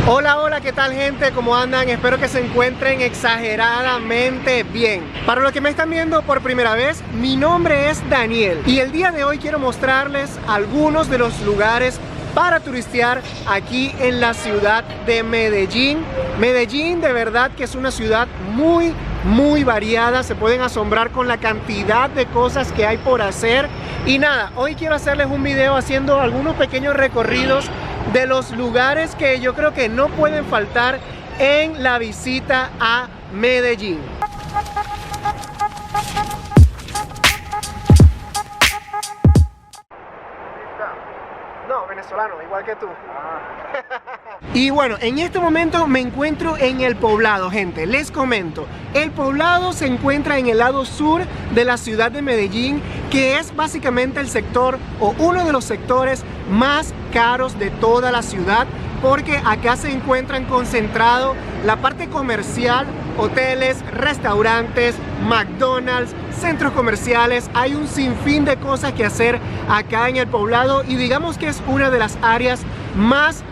Hola, hola, ¿qué tal gente? ¿Cómo andan? Espero que se encuentren exageradamente bien. Para los que me están viendo por primera vez, mi nombre es Daniel y el día de hoy quiero mostrarles algunos de los lugares para turistear aquí en la ciudad de Medellín. Medellín de verdad que es una ciudad muy variada, se pueden asombrar con la cantidad de cosas que hay por hacer. Y nada, hoy quiero hacerles un video haciendo algunos pequeños recorridos de los lugares que yo creo que no pueden faltar en la visita a Medellín. No, venezolano, igual que tú. Y bueno, en este momento me encuentro en El Poblado, gente. Les comento, El Poblado se encuentra en el lado sur de la ciudad de Medellín, que es básicamente el sector o uno de los sectores más caros de toda la ciudad, porque acá se encuentran concentrado la parte comercial, hoteles, restaurantes, McDonald's, centros comerciales. Hay un sinfín de cosas que hacer acá en El Poblado y digamos que es una de las áreas más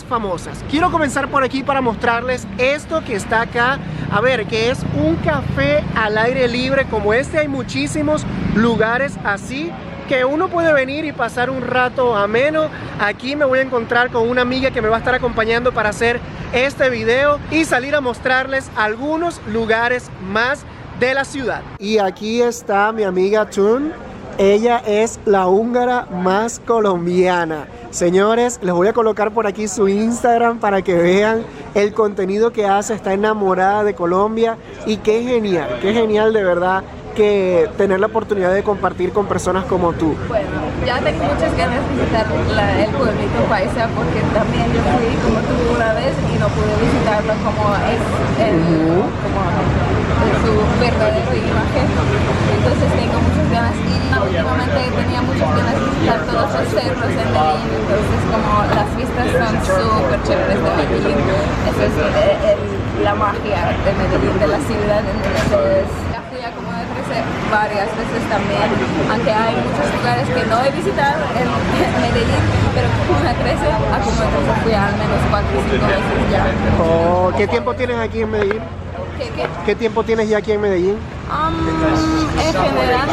famosas. Quiero comenzar por aquí para mostrarles esto que está acá. A ver, que es un café al aire libre. Como este hay muchísimos lugares así que uno puede venir y pasar un rato ameno. Aquí me voy a encontrar con una amiga que me va a estar acompañando para hacer este video y salir a mostrarles algunos lugares más de la ciudad. Y aquí está mi amiga Tun. Ella es la húngara más colombiana. Señores, les voy a colocar por aquí su Instagram para que vean el contenido que hace. Está enamorada de Colombia y qué genial de verdad que tener la oportunidad de compartir con personas como tú. Bueno, ya tengo muchas ganas de visitar el pueblito paisa, porque también yo fui como tú una vez y no pude visitarlo como es su verdadero imagen. Entonces tengo muchas ganas y últimamente tenía muchas ganas de visitar todos los cerros en Medellín. Entonces como las vistas son súper chéveres de Medellín, esa es la magia de Medellín, de la ciudad. Entonces como de crecer varias veces también, aunque hay muchos lugares que no he visitado en Medellín, pero como de 13 a como de 13 fui al menos 4 o 5 veces ya. Oh, ¿qué tiempo tienes aquí en Medellín? ¿Qué tiempo tienes ya aquí en Medellín? En general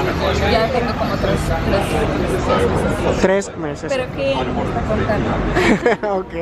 ya tengo como 3 meses. Pero ¿quién me está contando? Ok.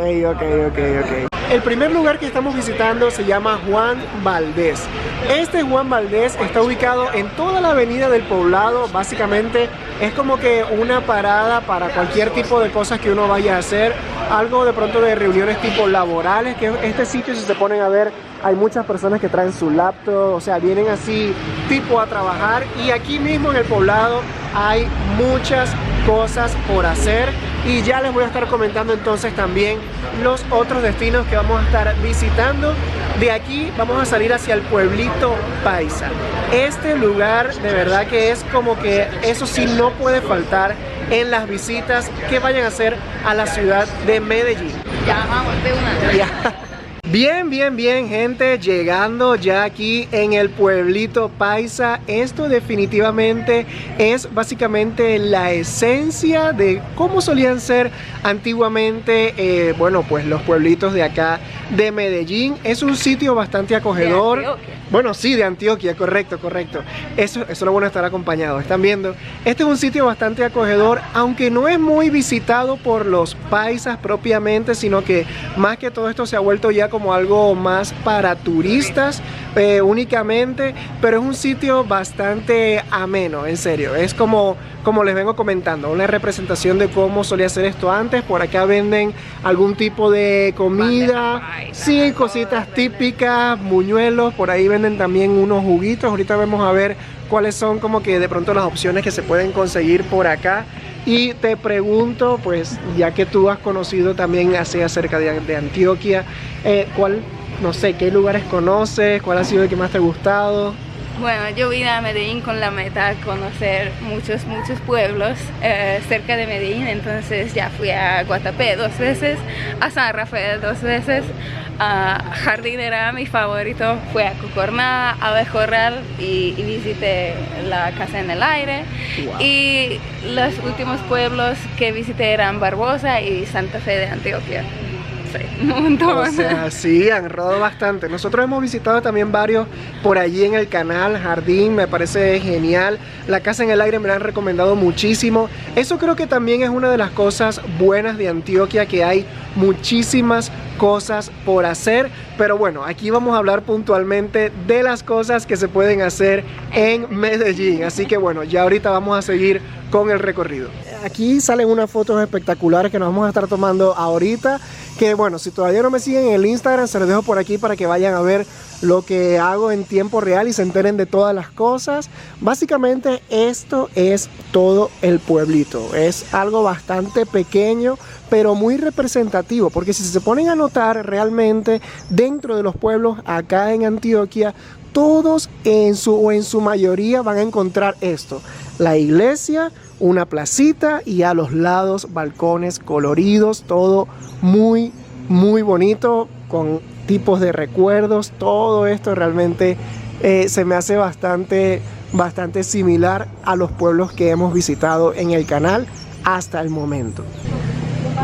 El primer lugar que estamos visitando se llama Juan Valdez. Este Juan Valdez está ubicado en toda la avenida del Poblado. Básicamente es como que una parada para cualquier tipo de cosas que uno vaya a hacer. Algo de pronto de reuniones tipo laborales, que este sitio, si se ponen a ver, hay muchas personas que traen su laptop, o sea, vienen así tipo a trabajar. Y aquí mismo en El Poblado hay muchas cosas por hacer y ya les voy a estar comentando entonces también los otros destinos que vamos a estar visitando. De aquí vamos a salir hacia el pueblito paisa. Este lugar de verdad que es como que eso sí no puede faltar en las visitas que vayan a hacer a la ciudad de Medellín. Ya vamos de una. Ya. Bien, gente, llegando ya aquí en el pueblito paisa. Esto definitivamente es básicamente la esencia de cómo solían ser antiguamente, bueno, pues los pueblitos de acá de Medellín. Es un sitio bastante acogedor. Bueno, sí, de Antioquia, correcto. Eso es lo bueno de estar acompañado. Están viendo, este es un sitio bastante acogedor, aunque no es muy visitado por los paisas propiamente, sino que más que todo esto se ha vuelto ya como algo más para turistas únicamente, pero es un sitio bastante ameno, en serio. Es como les vengo comentando, una representación de cómo solía ser esto antes. Por acá venden algún tipo de comida, sí, cositas típicas, buñuelos, por ahí venden también unos juguitos. Ahorita vamos a ver cuáles son como que de pronto las opciones que se pueden conseguir por acá. Y te pregunto, pues ya que tú has conocido también acerca de Antioquia, no sé, ¿qué lugares conoces? ¿Cuál ha sido el que más te ha gustado? Bueno, yo vine a Medellín con la meta de conocer muchos pueblos cerca de Medellín. Entonces ya fui a Guatapé 2 veces, a San Rafael 2 veces, a Jardinera, mi favorito, fue a Cucorná, a Abejorral y visité la Casa en el Aire. Wow. Y los últimos pueblos que visité eran Barbosa y Santa Fe de Antioquia. sí, un montón. O sea, sí, han rodado bastante. Nosotros hemos visitado también varios por allí en el canal, Jardín, me parece genial. La Casa en el Aire me la han recomendado muchísimo. Eso creo que también es una de las cosas buenas de Antioquia, que hay muchísimas cosas por hacer. Pero bueno, aquí vamos a hablar puntualmente de las cosas que se pueden hacer en Medellín. Así que bueno, ya ahorita vamos a seguir con el recorrido. Aquí salen unas fotos espectaculares que nos vamos a estar tomando ahorita, que bueno, si todavía no me siguen en el Instagram, se los dejo por aquí para que vayan a ver lo que hago en tiempo real y se enteren de todas las cosas. Básicamente esto es todo el pueblito, es algo bastante pequeño pero muy representativo, porque si se ponen a notar realmente dentro de los pueblos acá en Antioquia, todos en su mayoría van a encontrar esto: la iglesia, una placita y a los lados balcones coloridos, todo muy bonito, con tipos de recuerdos. Todo esto realmente se me hace bastante similar a los pueblos que hemos visitado en el canal hasta el momento.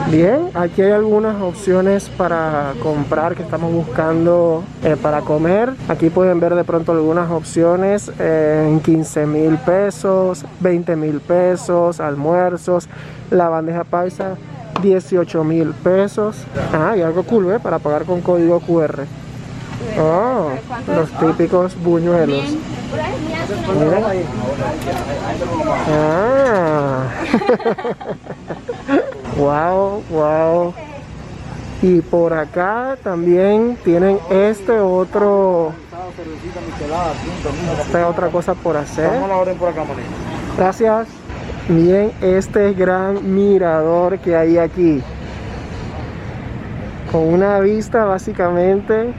Bien, aquí hay algunas opciones para comprar que estamos buscando para comer. Aquí pueden ver de pronto algunas opciones en 15.000 pesos, 20.000 pesos, almuerzos, la bandeja paisa 18.000 pesos. Ah, y algo cool, para pagar con código QR. Oh, los típicos buñuelos. Miren. Ah. Wow. Y por acá también tienen esta otra cosa por hacer. Gracias. Miren este gran mirador que hay aquí, con una vista básicamente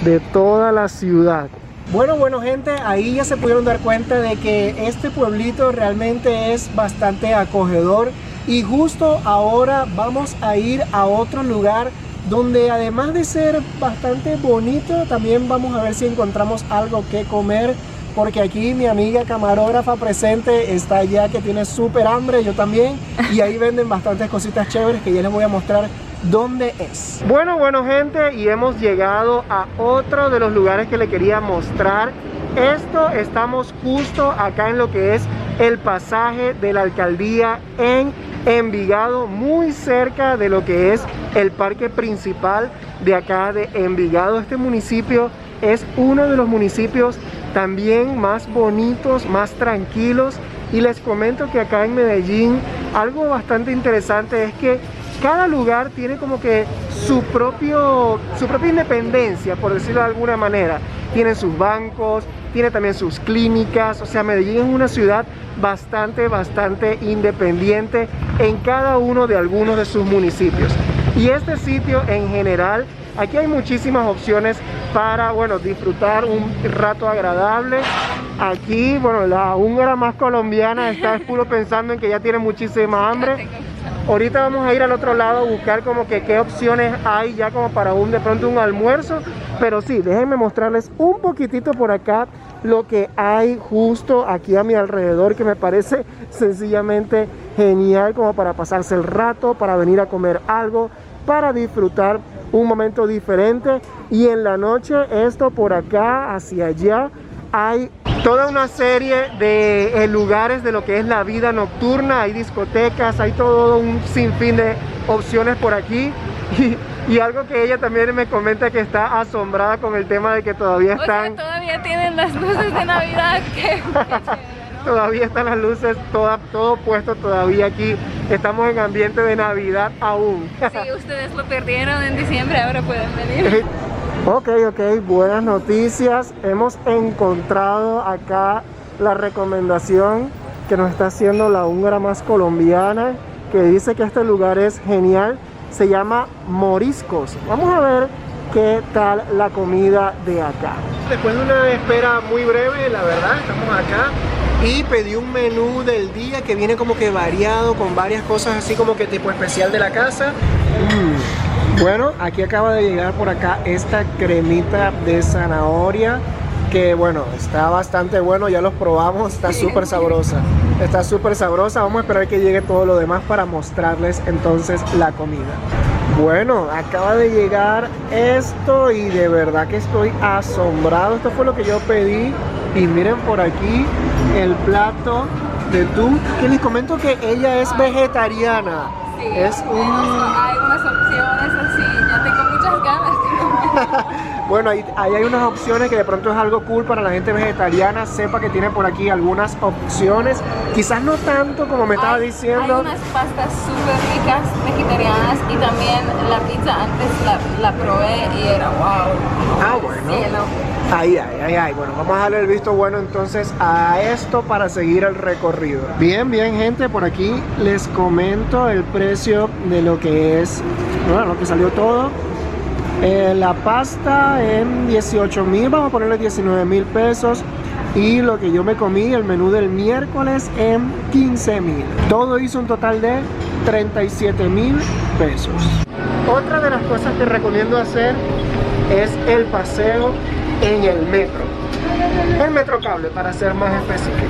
de toda la ciudad. Bueno gente, ahí ya se pudieron dar cuenta de que este pueblito realmente es bastante acogedor, y justo ahora vamos a ir a otro lugar donde, además de ser bastante bonito, también vamos a ver si encontramos algo que comer, porque aquí mi amiga camarógrafa presente está ya que tiene súper hambre, yo también, y ahí venden bastantes cositas chéveres que ya les voy a mostrar dónde es. Bueno gente, y hemos llegado a otro de los lugares que le quería mostrar. Estamos justo acá en lo que es el pasaje de la alcaldía en Envigado, muy cerca de lo que es el parque principal de acá de Envigado. Este municipio es uno de los municipios también más bonitos, más tranquilos, y les comento que acá en Medellín algo bastante interesante es que cada lugar tiene como que su propia independencia, por decirlo de alguna manera. Tienen sus bancos, tiene también sus clínicas. O sea, Medellín es una ciudad bastante independiente en cada uno de algunos de sus municipios. Y este sitio en general, aquí hay muchísimas opciones para, bueno, disfrutar un rato agradable. Aquí, bueno, la húngara más colombiana está puro pensando en que ya tiene muchísima hambre. Ahorita vamos a ir al otro lado a buscar como que qué opciones hay ya como para de pronto un almuerzo. Pero sí, déjenme mostrarles un poquitito por acá lo que hay justo aquí a mi alrededor, que me parece sencillamente genial como para pasarse el rato, para venir a comer algo, para disfrutar un momento diferente. Y en la noche, esto por acá hacia allá, hay toda una serie de lugares de lo que es la vida nocturna. Hay discotecas, hay todo un sinfín de opciones por aquí. Y algo que ella también me comenta, que está asombrada con el tema de que todavía están... O sea, todavía tienen las luces de Navidad. Qué chévere, ¿no? Todavía están las luces, todo puesto todavía aquí. Estamos en ambiente de Navidad aún. Si ustedes lo perdieron en diciembre, ahora pueden venir. Ok, buenas noticias. Hemos encontrado acá la recomendación que nos está haciendo la húngara más colombiana, que dice que este lugar es genial. Se llama Moriscos. Vamos a ver qué tal la comida de acá. Después de una espera muy breve, la verdad, estamos acá y pedí un menú del día que viene como que variado, con varias cosas así como que tipo especial de la casa. Bueno, aquí acaba de llegar por acá esta cremita de zanahoria, que bueno, está bastante bueno, ya los probamos, está súper sabrosa. Vamos a esperar que llegue todo lo demás para mostrarles entonces la comida. Bueno, acaba de llegar esto y de verdad que estoy asombrado. Esto fue lo que yo pedí y miren por aquí el plato de tú, que les comento que ella es vegetariana. Sí, Es hay unas opciones así, ya tengo muchas ganas de comer. Bueno, ahí hay unas opciones que de pronto es algo cool para la gente vegetariana. Sepa que tiene por aquí algunas opciones, quizás no tanto como me estaba diciendo. Hay unas pastas súper ricas vegetarianas y también la pizza antes la probé y era wow. Ah, bueno. Cielo. Ahí. Bueno, vamos a darle el visto bueno entonces a esto para seguir el recorrido. Bien, gente, por aquí les comento el precio de lo que es, bueno, lo que salió todo. La pasta en 18.000, vamos a ponerle 19.000 pesos. Y lo que yo me comí, el menú del miércoles, en 15.000. Todo hizo un total de 37.000 pesos. Otra de las cosas que recomiendo hacer es el paseo en el metro. El metro cable, para ser más específico.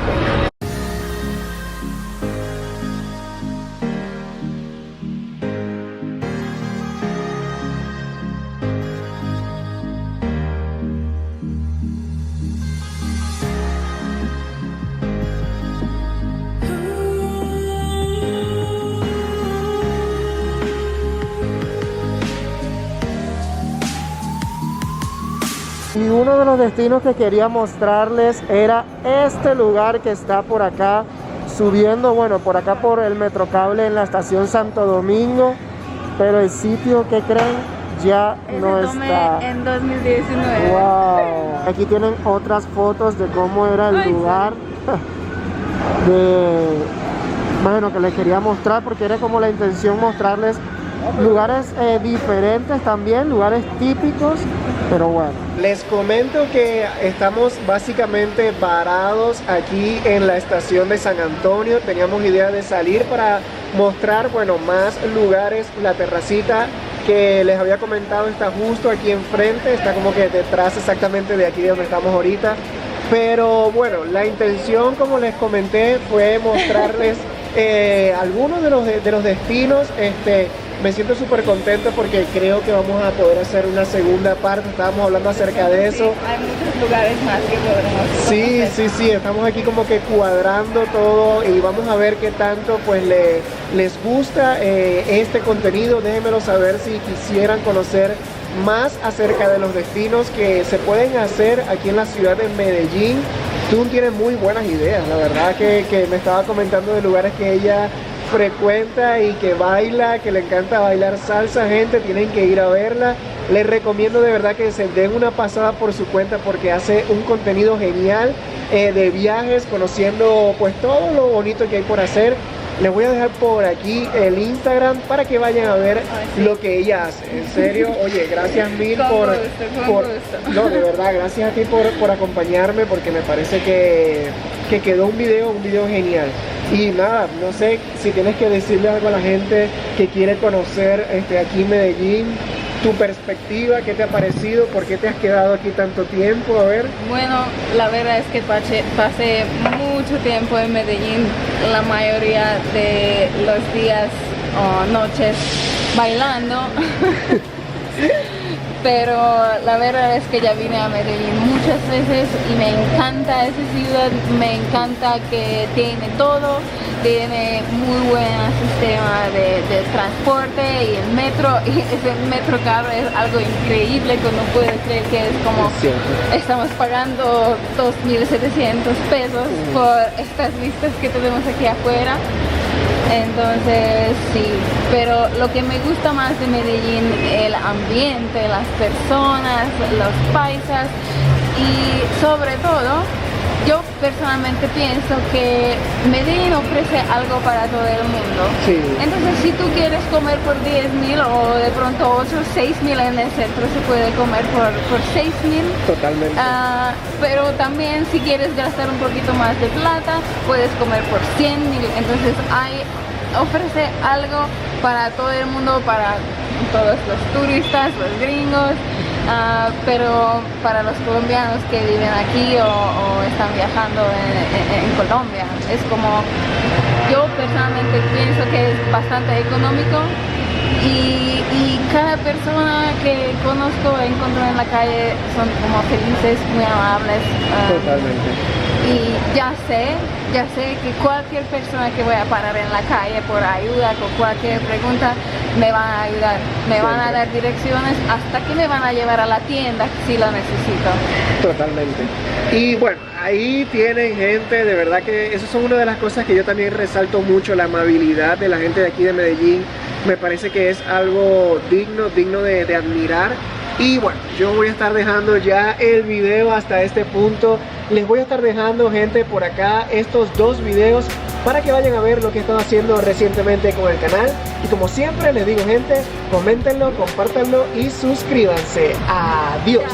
Y uno de los destinos que quería mostrarles era este lugar que está por acá, subiendo, bueno, por acá por el Metrocable en la estación Santo Domingo, pero el sitio, ¿qué creen? Ya no está. En 2019. Wow. Aquí tienen otras fotos de cómo era el lugar. Bueno, que les quería mostrar porque era como la intención mostrarles lugares diferentes también, lugares típicos, pero bueno. Les comento que estamos básicamente parados aquí en la estación de San Antonio. Teníamos idea de salir para mostrar, bueno, más lugares. La terracita que les había comentado está justo aquí enfrente, está como que detrás exactamente de aquí de donde estamos ahorita. Pero bueno, la intención, como les comenté, fue mostrarles algunos de los destinos. Me siento súper contento porque creo que vamos a poder hacer una segunda parte. Estábamos hablando acerca de eso. Hay muchos lugares más que podremos conocer. Sí, estamos aquí como que cuadrando todo y vamos a ver qué tanto pues les gusta este contenido. Déjenmelo saber si quisieran conocer más acerca de los destinos que se pueden hacer aquí en la ciudad de Medellín. Tú tienes muy buenas ideas, la verdad que me estaba comentando de lugares que ella frecuenta y que baila, que le encanta bailar salsa. Gente, tienen que ir a verla. Les recomiendo de verdad que se den una pasada por su cuenta porque hace un contenido genial de viajes, conociendo pues todo lo bonito que hay por hacer. Les voy a dejar por aquí el Instagram para que vayan a ver lo que ella hace. En serio, oye, gracias mil por no, de verdad, gracias a ti por acompañarme, porque me parece que quedó un video genial. Y nada, no sé si tienes que decirle algo a la gente que quiere conocer aquí en Medellín, tu perspectiva, qué te ha parecido, por qué te has quedado aquí tanto tiempo, a ver. Bueno, la verdad es que pasé mucho tiempo en Medellín, la mayoría de los días o noches bailando. Pero la verdad es que ya vine a Medellín muchas veces y me encanta esa ciudad, me encanta que tiene todo, tiene muy buen sistema de transporte y el metro, y ese metro caro es algo increíble que uno puede creer que es como estamos pagando 2.700 pesos por estas vistas que tenemos aquí afuera. Entonces sí, pero lo que me gusta más de Medellín, el ambiente, las personas, los paisas y sobre todo, yo personalmente pienso que Medellín ofrece algo para todo el mundo. Sí. Entonces si tú quieres comer por 10.000 o de pronto 8, 6.000 en el centro se puede comer por 6.000. Totalmente. Pero también si quieres gastar un poquito más de plata, puedes comer por 100.000. Entonces ofrece algo para todo el mundo, para todos los turistas, los gringos, pero para los colombianos que viven aquí o están viajando en Colombia, es como, yo personalmente pienso que es bastante económico Y cada persona que conozco, encuentro en la calle, son como felices, muy amables. Totalmente. Y ya sé que cualquier persona que voy a parar en la calle por ayuda, con cualquier pregunta, me van a ayudar, me van a dar direcciones hasta que me van a llevar a la tienda si lo necesito. Totalmente. Y bueno, ahí tienen gente, de verdad que eso son una de las cosas que yo también resalto mucho, la amabilidad de la gente de aquí de Medellín. Me parece que es algo digno de admirar. Y bueno, yo voy a estar dejando ya el video hasta este punto. Les voy a estar dejando, gente, por acá estos 2 videos para que vayan a ver lo que he estado haciendo recientemente con el canal. Y como siempre les digo, gente, coméntenlo, compártanlo y suscríbanse. Adiós.